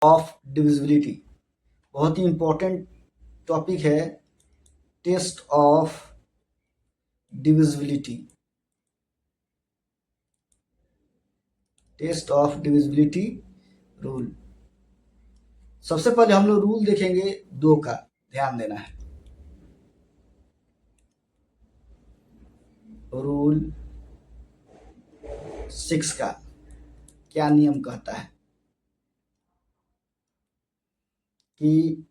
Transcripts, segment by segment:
Of divisibility, बहुत ही important topic है। Test of divisibility, test of divisibility rule. सबसे पहले हम लोग रूल देखेंगे 2 का, ध्यान देना है। रूल 6 का क्या नियम कहता है कि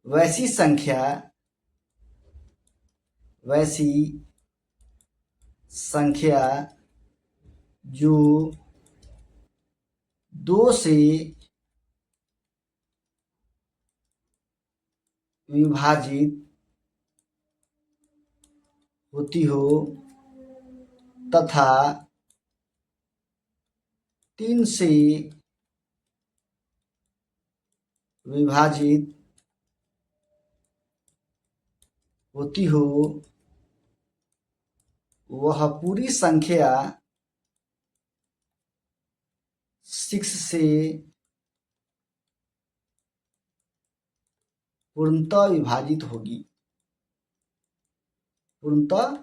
वैसी संख्या जो 2 से विभाजित होती हो तथा 3 से विभाजित होती हो, वह पूरी संख्या 6 से पूर्णतः विभाजित होगी, पूर्णतः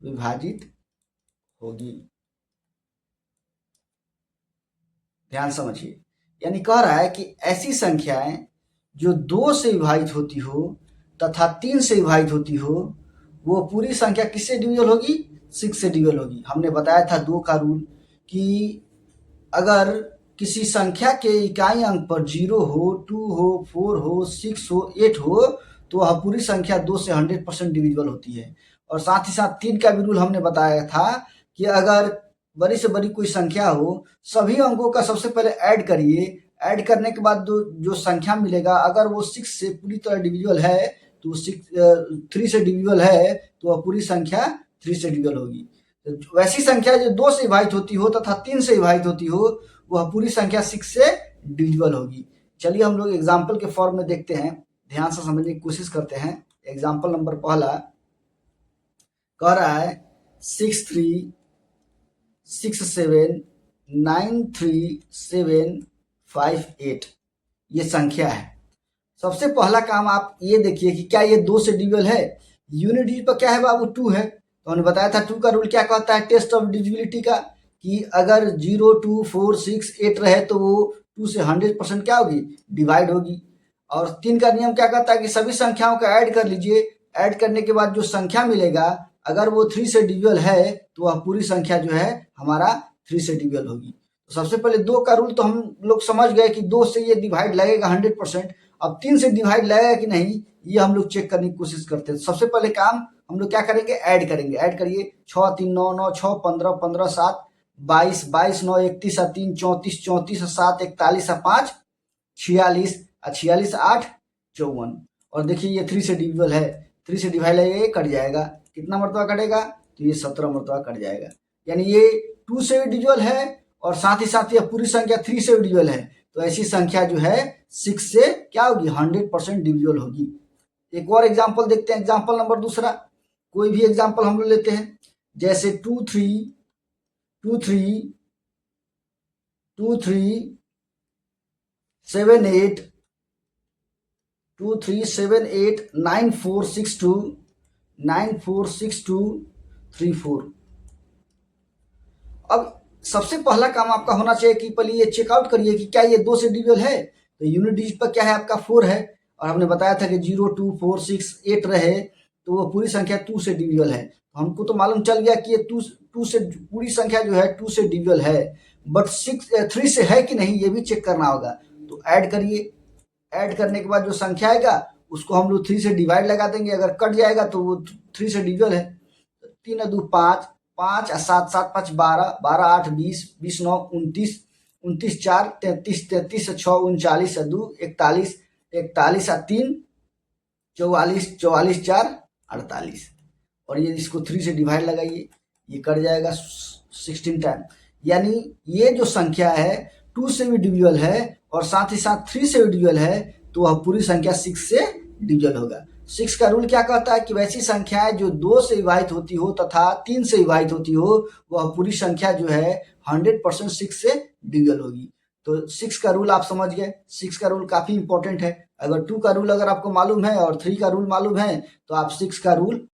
विभाजित होगी। ध्यान समझिए, यानी कह रहा है कि ऐसी संख्याएं जो 2 से विभाजित होती हो तथा 3 से विभाजित होती हो, वो पूरी संख्या किससे डिविजल होगी? 6 से डिविजल होगी। हमने बताया था 2 का रूल कि अगर किसी संख्या के इकाई अंक पर 0 हो, 2 हो, 4 हो, 6 हो, 8 हो, तो वह पूरी संख्या 2 से 100% डिविजिबल होती है। और साथ ही साथ 3 का भी रूल हमने बताया था कि अगर बड़ी से बड़ी कोई संख्या हो, सभी अंकों का सबसे पहले ऐड करिए, ऐड करने के बाद जो संख्या मिलेगा, अगर वो 6 से पूरी तरह डिविजिबल है तो 3 से डिविजिबल है तो वह पूरी संख्या 3 से डिविजिबल होगी। वैसी संख्या जो 2 से विभाजित होती हो तथा 3 से विभाजित होती हो, वह पूरी संख्या 6 से डिविजिबल होगी। चलिए हम लोग एग्जाम्पल के फॉर्म में देखते हैं, ध्यान से समझने की कोशिश करते हैं। एग्जाम्पल नंबर पहला कह रहा है 63679378, ये संख्या है। सबसे पहला काम आप ये देखिए कि क्या ये 2 से डिविजिबल है? यूनिट डिजिट पर क्या है बाबू? 2 है। तो हमने बताया था 2 का रूल क्या कहता है टेस्ट ऑफ डिविजिबिलिटी का, कि अगर 0, 2, 4, 6, 8 रहे तो वो 2 से 100% क्या होगी? डिवाइड होगी। और 3 का नियम क्या कहता है कि सभी संख्याओं का ऐड कर लीजिए, ऐड करने के बाद जो संख्या मिलेगा, अगर वो 3 से डिविजिबल है तो वह पूरी संख्या जो है हमारा 3 से डिविजिबल होगी। तो सबसे पहले 2 का रूल तो हम लोग समझ गए कि 2 से ये डिवाइड लगेगा 100%। अब 3 से डिवाइड लगेगा कि नहीं, ये हम लोग चेक करने की कोशिश करते हैं। सबसे पहले काम हम लोग क्या करेंगे? ऐड करेंगे। ऐड करिए 6 3 9 9 6 15 15 7 22 22 9 31 3 34 34 7 41 5 46 46 8 54। और देखिए ये 3 से डिविजिबल है, 3 से डिवाइड लगेगा, ये कट जाएगा। कितना मरतबा कटेगा? तो ये 17 मरतबा कट जाएगा। यानी ये 2 से भी डिविजिबल है और साथ ही साथ यह पूरी संख्या 3 से भी डिविजिबल है। तो ऐसी संख्या जो है 6 से क्या होगी? 100% डिविजिबल होगी। एक और एग्जाम्पल देखते हैं, एग्जाम्पल नंबर दूसरा। कोई भी एग्जाम्पल हम लोग लेते हैं, जैसे 2 3 2 3 2 3 7 8 2 3 7 8 9 4 6 2 9 4 6 2 3 4। अब सबसे पहला काम आपका होना चाहिए कि पहले ये चेकआउट करिए कि क्या ये 2 से डिविजिबल है। तो यूनिट डिजिट पर क्या है आपका? 4 है। और हमने बताया था कि 0 2 4 6 8 रहे तो वो पूरी संख्या 2 से डिविजिबल है। तो हमको तो मालूम चल गया कि ये 2 से पूरी संख्या जो है 2 से डिविजिबल है, बट 3 से है कि नहीं ये भी चेक करना होगा। तो ऐड करिए, ऐड करने के बाद जो संख्या आएगा उसको हम लोग 3 से डिवाइड लगा देंगे, अगर कट जाएगा तो वो 3 से डिविजिबल है। 3 2 5 5 7 7 5 12 12 8 20 20 9 29 29 4 33 33 6 39 2 41 41 3 44 44 4 48। और ये इसको 3 से डिवाइड लगाइए, ये कट जाएगा 16 टाइम। यानी ये जो संख्या है 2 से भी डिविजिबल है और साथ ही साथ 3 से भी डिविजिबल है, तो वह पूरी संख्या 6 से डिविजिबल होगा। 6 का रूल क्या कहता है कि वैसी संख्याएं जो 2 से विभाजित होती हो तथा 3 से विभाजित होती हो, वह पूरी संख्या जो है 100% 6 से डिविजिबल होगी। तो 6 का रूल आप समझ गए। 6 का रूल काफ़ी इंपॉर्टेंट है। अगर 2 का रूल अगर आपको मालूम है और 3 का रूल मालूम है तो आप 6 का रूल